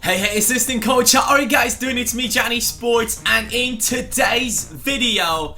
Hey, assistant coach, how are you guys doing? It's me, Johnny Sports, and in today's video,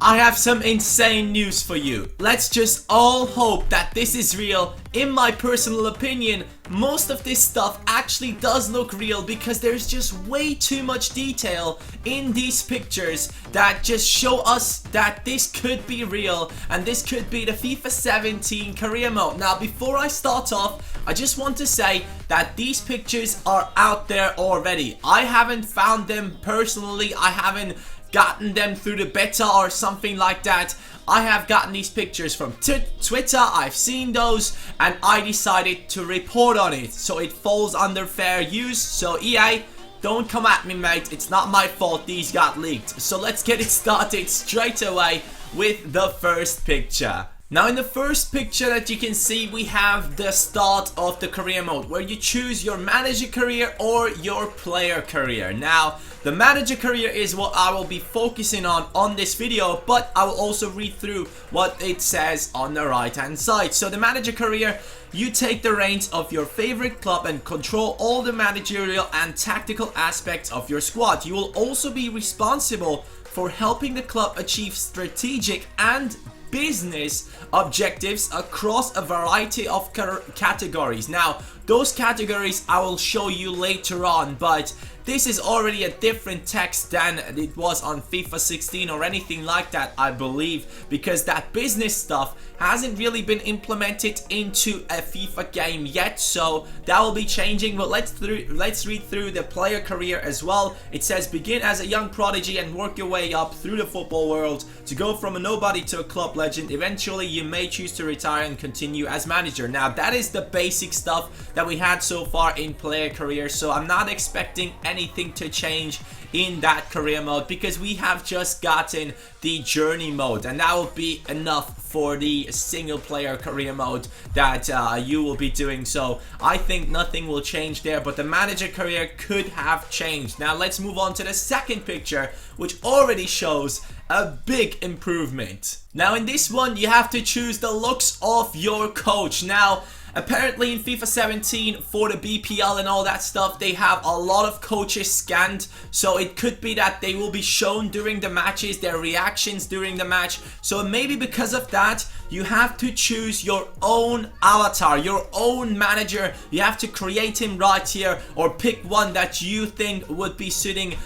I have some insane news for you. Let's just all hope that this is real. In my personal opinion, most of this stuff actually does look real because there's just way too much detail in these pictures that just show us that this could be real and this could be the FIFA 17 career mode. Now, before I start off, I just want to say that these pictures are out there already. I haven't found them personally. I haven't gotten them through the beta or something like that. I have gotten these pictures from Twitter. I've seen those and I decided to report on it, so it falls under fair use. So EA, don't come at me, mate. It's not my fault these got leaked. So let's get it started straight away with the first picture. Now, in the first picture that you can see, we have the start of the career mode where you choose your manager career or your player career. Now, the manager career is what I will be focusing on this video, but I will also read through what it says on the right hand side. So the manager career, you take the reins of your favorite club and control all the managerial and tactical aspects of your squad. You will also be responsible for helping the club achieve strategic and business objectives across a variety of categories. Now, those categories I will show you later on, but this is already a different text than it was on FIFA 16 or anything like that, I believe, because that business stuff hasn't really been implemented into a FIFA game yet, so that will be changing. But let's read through the player career as well. It says, begin as a young prodigy and work your way up through the football world to go from a nobody to a club legend. Eventually you may choose to retire and continue as manager. Now, that is the basic stuff that we had so far in player career, so I'm not expecting anything to change in that career mode because we have just gotten the journey mode, and that will be enough for the single player career mode that you will be doing. So I think nothing will change there, but the manager career could have changed. Now let's move on to the second picture, which already shows a big improvement. Now in this one you have to choose the looks of your coach. Now, apparently in FIFA 17 for the BPL and all that stuff, they have a lot of coaches scanned, so it could be that they will be shown during the matches, their reactions during the match. So maybe because of that, you have to choose your own avatar, your own manager. You have to create him right here or pick one that you think would be suiting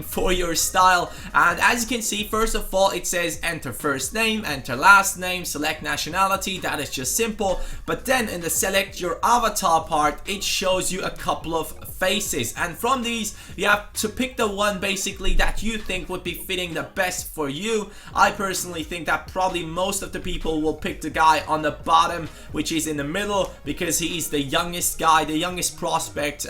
for your style. And as you can see, first of all, it says enter first name, enter last name, select nationality. That is just simple. But then in the select your avatar part, it shows you a couple of faces, and from these you have to pick the one basically that you think would be fitting the best for you. I personally think that probably most of the people will pick the guy on the bottom, which is in the middle, because he's the youngest guy, the youngest prospect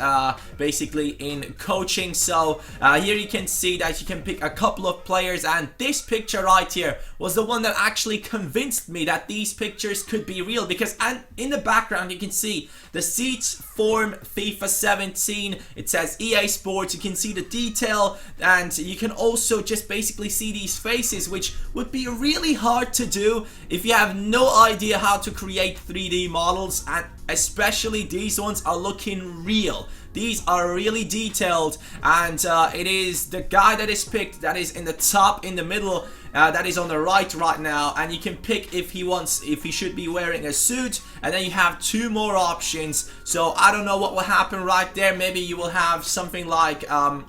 basically in coaching. So here you can see that you can pick a couple of players, and this picture right here was the one that actually convinced me that these pictures could be real, because in the background you can see the seats form FIFA 17. It says EA Sports. You can see the detail, and you can also just basically see these faces, which would be really hard to do if you have no idea how to create 3D models, and especially these ones are looking real. These are really detailed, and it is the guy that is picked that is in the top, in the middle, that is on the right now, and you can pick if he should be wearing a suit, and then you have two more options. So I don't know what will happen right there. Maybe you will have something like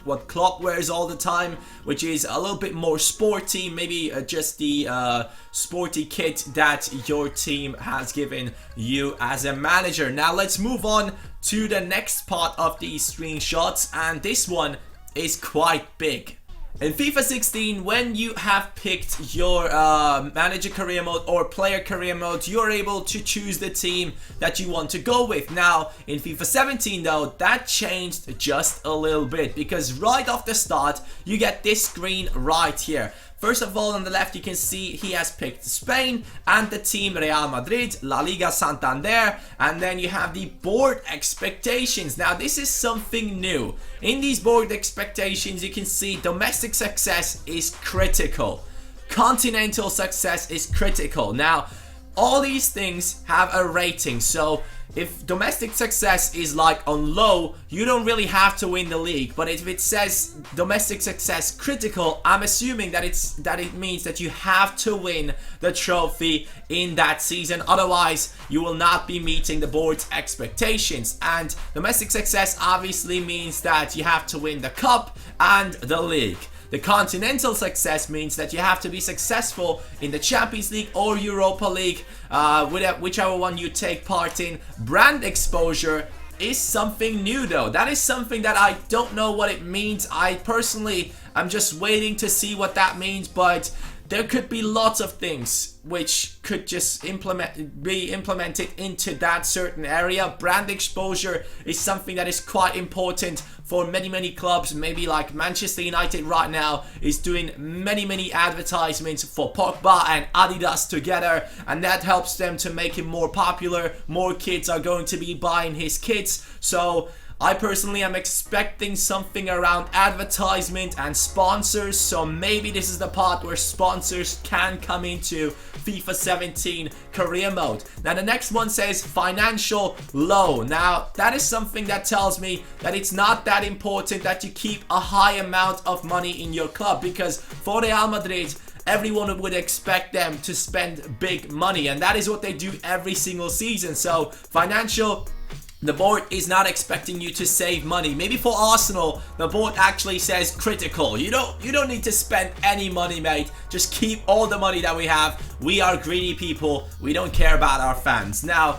what Klopp wears all the time, which is a little bit more sporty, maybe just the sporty kit that your team has given you as a manager. Now let's move on to the next part of these screenshots, and this one is quite big. In FIFA 16, when you have picked your manager career mode or player career mode, you're able to choose the team that you want to go with. Now, in FIFA 17 though, that changed just a little bit, because right off the start, you get this screen right here. First of all, on the left, you can see he has picked Spain and the team Real Madrid, La Liga Santander, and then you have the board expectations. Now, this is something new. In these board expectations, you can see domestic success is critical. Continental success is critical. Now, all these things have a rating, so if domestic success is like on low, you don't really have to win the league. But if it says domestic success critical, I'm assuming that it means that you have to win the trophy in that season. Otherwise, you will not be meeting the board's expectations. And domestic success obviously means that you have to win the cup and the league. The continental success means that you have to be successful in the Champions League or Europa League, whichever one you take part in. Brand exposure is something new though. That is something that I don't know what it means. I personally, I'm just waiting to see what that means, but there could be lots of things which could just be implemented into that certain area. Brand exposure is something that is quite important for many clubs. Maybe like Manchester United right now is doing many advertisements for Pogba and Adidas together, and that helps them to make him more popular. More kids are going to be buying his kits. So I personally am expecting something around advertisement and sponsors, so maybe this is the part where sponsors can come into FIFA 17 career mode. Now the next one says financial low. Now that is something that tells me that it's not that important that you keep a high amount of money in your club, because for Real Madrid, everyone would expect them to spend big money, and that is what they do every single season. So financial, the board is not expecting you to save money. Maybe for Arsenal, the board actually says critical. You don't need to spend any money, mate. Just keep all the money that we have. We are greedy people. We don't care about our fans. Now,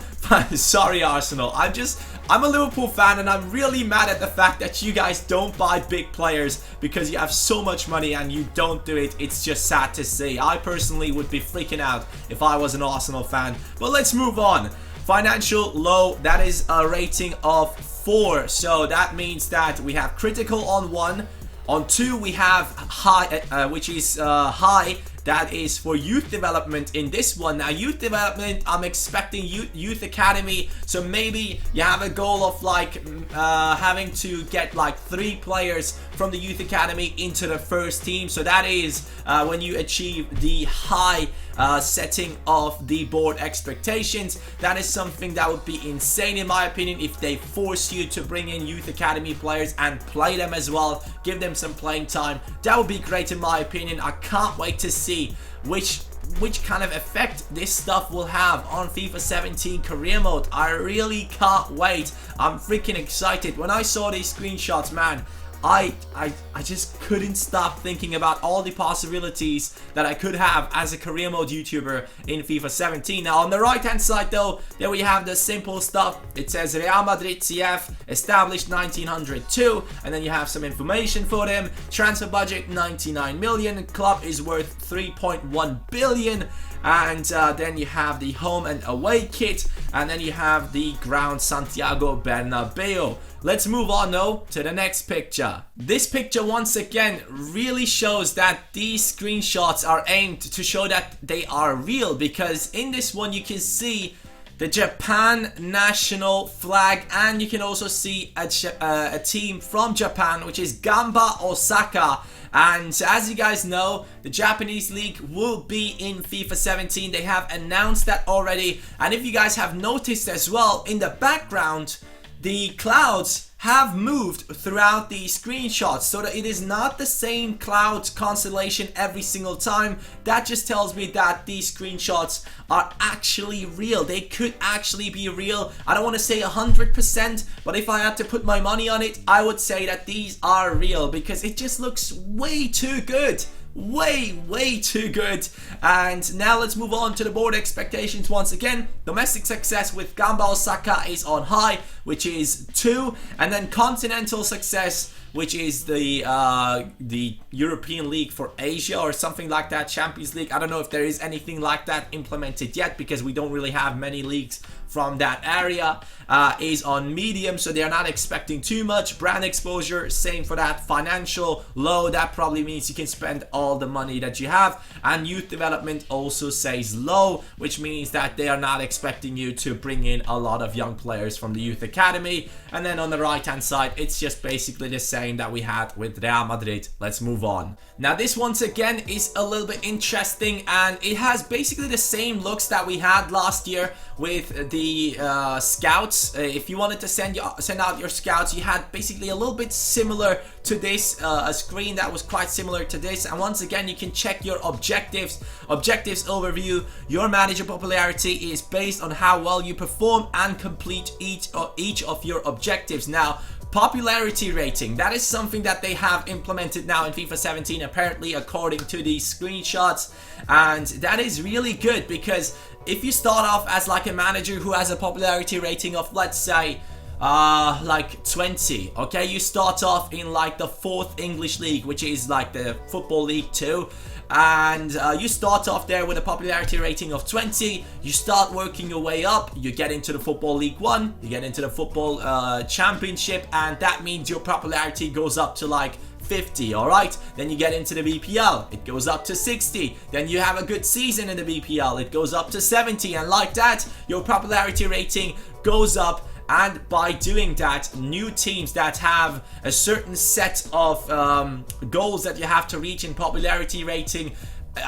sorry Arsenal. I'm a Liverpool fan, and I'm really mad at the fact that you guys don't buy big players because you have so much money and you don't do it. It's just sad to see. I personally would be freaking out if I was an Arsenal fan. But let's move on. Financial low, that is a rating of 4. So that means that we have critical on 1. On 2 we have high, which is high. That is for youth development in this one. Now youth development, I'm expecting youth academy. So maybe you have a goal of like having to get like 3 players from the youth academy into the first team. So that is when you achieve the high setting of the board expectations. That is something that would be insane in my opinion if they force you to bring in youth academy players and play them as well. Give them some playing time. That would be great in my opinion. I can't wait to see which kind of effect this stuff will have on FIFA 17 career mode. I really can't wait. I'm freaking excited. When I saw these screenshots, man, I just couldn't stop thinking about all the possibilities that I could have as a career mode YouTuber in FIFA 17. Now on the right hand side though, there we have the simple stuff. It says Real Madrid CF, established 1902, and then you have some information for them. Transfer budget 99 million, club is worth 3.1 billion. And then you have the home and away kit, and then you have the ground Santiago Bernabeu. Let's move on though to the next picture. This picture once again really shows that these screenshots are aimed to show that they are real, because in this one you can see the Japan national flag, and you can also see a team from Japan, which is Gamba Osaka. And as you guys know, the Japanese league will be in FIFA 17. They have announced that already. And if you guys have noticed as well, in the background, the clouds have moved throughout these screenshots, so that it is not the same cloud constellation every single time. That just tells me that these screenshots are actually real. They could actually be real. I don't want to say 100%, but if I had to put my money on it, I would say that these are real, because it just looks way too good. Way too good. And now let's move on to the board expectations once again. Domestic success with Gamba Osaka is on high, which is 2, and then continental success, which is the European League for Asia or something like that, Champions League. I don't know if there is anything like that implemented yet, because we don't really have many leagues from that area, is on medium, so they're not expecting too much. Brand exposure, same for that. Financial low, that probably means you can spend all the money that you have. And youth development also says low, which means that they are not expecting you to bring in a lot of young players from the youth academy. And then on the right hand side, it's just basically the same that we had with Real Madrid. Let's move on. Now this once again is a little bit interesting, and it has basically the same looks that we had last year with the scouts. If you wanted to send out your scouts, you had basically a little bit similar to this, a screen that was quite similar to this. And once again, you can check your objectives overview. Your manager popularity is based on how well you perform and complete each of your objectives. Now, popularity rating, that is something that they have implemented now in FIFA 17, apparently, according to these screenshots. And that is really good, because if you start off as like a manager who has a popularity rating of, let's say, like 20, okay, you start off in like the 4th English league, which is like the Football League 2, and you start off there with a popularity rating of 20. You start working your way up, you get into the Football League 1, you get into the Football Championship, and that means your popularity goes up to like 50, alright? Then you get into the BPL, it goes up to 60. Then you have a good season in the BPL, it goes up to 70, and like that, your popularity rating goes up. And by doing that, new teams that have a certain set of goals that you have to reach in popularity rating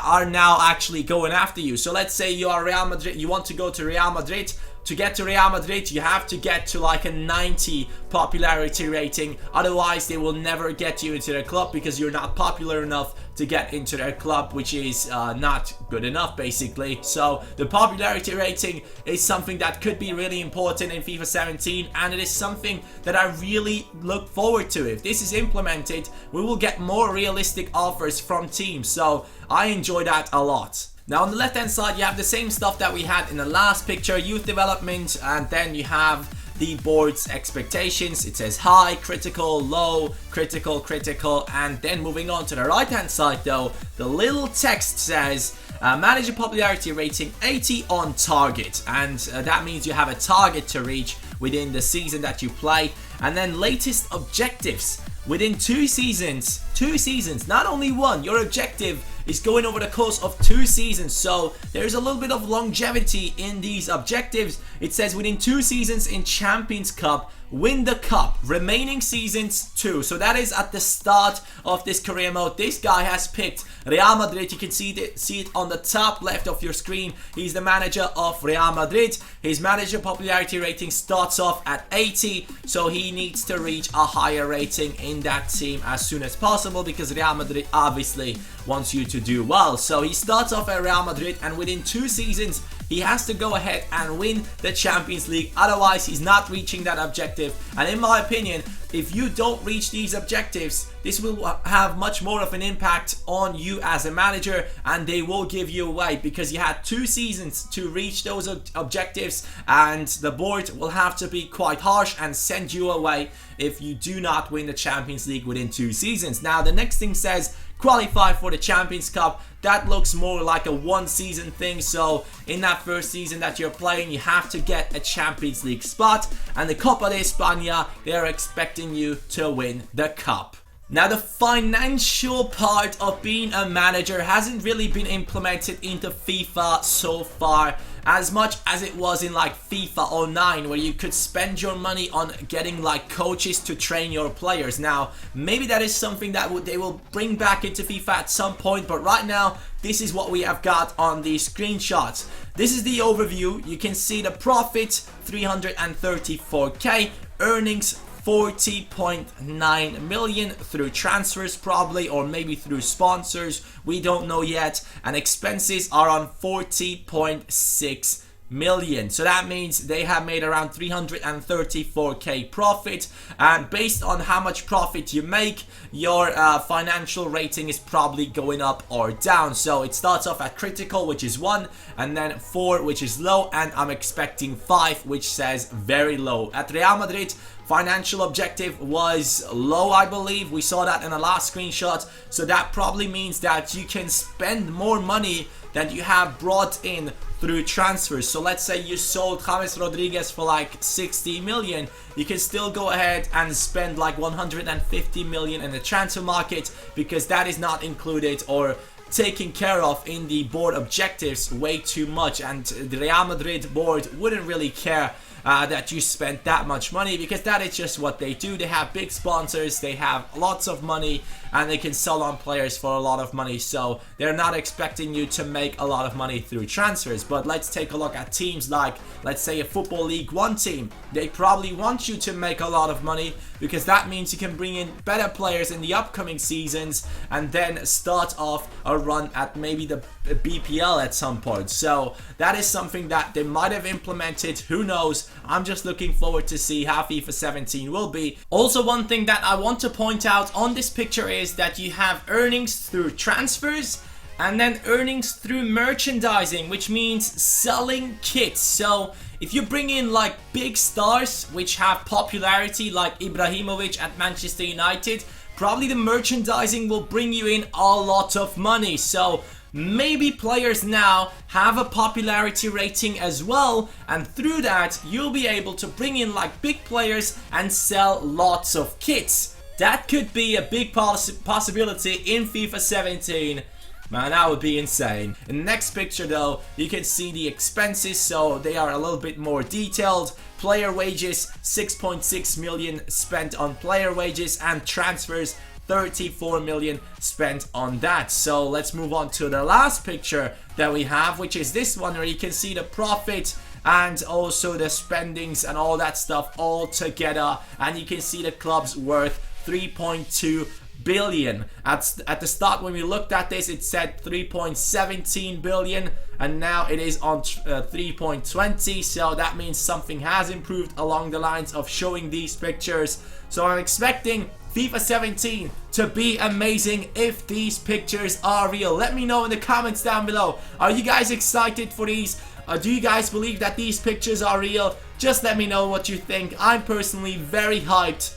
are now actually going after you. So let's say you are Real Madrid, you want to go to Real Madrid. To get to Real Madrid, you have to get to like a 90 popularity rating. Otherwise, they will never get you into their club, because you're not popular enough to get into their club, which is not good enough, basically. So the popularity rating is something that could be really important in FIFA 17, and it is something that I really look forward to. If this is implemented, we will get more realistic offers from teams. So I enjoy that a lot. Now on the left hand side, you have the same stuff that we had in the last picture, youth development, and then you have the board's expectations. It says high, critical, low, critical, critical, and then moving on to the right hand side though, the little text says manager popularity rating 80 on target, and that means you have a target to reach within the season that you play. And then latest objectives within 2 seasons, not only one. Your objective is going over the course of 2 seasons, so there's a little bit of longevity in these objectives. It says within 2 seasons in Champions Cup, win the cup, remaining seasons 2. So that is at the start of this career mode. This guy has picked Real Madrid. You can see it on the top left of your screen. He's the manager of Real Madrid. His manager popularity rating starts off at 80, so he needs to reach a higher rating in that team as soon as possible, because Real Madrid obviously wants you to do well. So he starts off at Real Madrid, and within 2 seasons he has to go ahead and win the Champions League. Otherwise, he's not reaching that objective. And in my opinion, if you don't reach these objectives, this will have much more of an impact on you as a manager, and they will give you away, because you had 2 seasons to reach those objectives, and the board will have to be quite harsh and send you away if you do not win the Champions League within 2 seasons. Now, the next thing says qualify for the Champions Cup. That looks more like a 1 season thing, so in that first season that you're playing, you have to get a Champions League spot, and the Copa de España, they're expecting you to win the cup. Now, the financial part of being a manager hasn't really been implemented into FIFA so far as much as it was in like FIFA 09, where you could spend your money on getting like coaches to train your players. Now, maybe that is something that they will bring back into FIFA at some point, but right now, this is what we have got on these screenshots. This is the overview. You can see the profit, 334k, earnings 40.9 million through transfers probably, or maybe through sponsors, we don't know yet, and expenses are on 40.6 million. So that means they have made around 334k profit, and based on how much profit you make, your financial rating is probably going up or down. So it starts off at critical, which is 1, and then 4, which is low, and I'm expecting 5, which says very low. At Real Madrid, financial objective was low, I believe. We saw that in the last screenshot. So that probably means that you can spend more money than you have brought in through transfers. So let's say you sold James Rodriguez for like 60 million. You can still go ahead and spend like 150 million in the transfer market, because that is not included or taken care of in the board objectives way too much, and the Real Madrid board wouldn't really care that you spent that much money, because that is just what they do. They have big sponsors, they have lots of money, and they can sell on players for a lot of money, so they're not expecting you to make a lot of money through transfers. But let's take a look at teams like, let's say, a Football League 1 team. They probably want you to make a lot of money, because that means you can bring in better players in the upcoming seasons and then start off a run at maybe the BPL at some point. So that is something that they might have implemented, who knows. I'm just looking forward to see how FIFA 17 will be. Also, one thing that I want to point out on this picture is that you have earnings through transfers and then earnings through merchandising, which means selling kits. So if you bring in like big stars which have popularity, like Ibrahimovic at Manchester United, probably the merchandising will bring you in a lot of money. So maybe players now have a popularity rating as well, and through that you'll be able to bring in like big players and sell lots of kits. That could be a big possibility in FIFA 17. Man, that would be insane. In the next picture though, you can see the expenses, so they are a little bit more detailed. Player wages, 6.6 million spent on player wages, and transfers, 34 million spent on that. So let's move on to the last picture that we have, which is this one, where you can see the profit and also the spendings and all that stuff all together, and you can see the club's worth 3.2 billion. At the start when we looked at this, it said 3.17 billion, and now it is on 3.20, so that means something has improved along the lines of showing these pictures. So I'm expecting FIFA 17 to be amazing if these pictures are real. Let me know in the comments down below. Are you guys excited for these? Do you guys believe that these pictures are real? Just let me know what you think. I'm personally very hyped,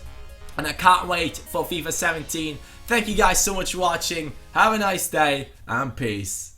and I can't wait for FIFA 17. Thank you guys so much for watching. Have a nice day, and peace.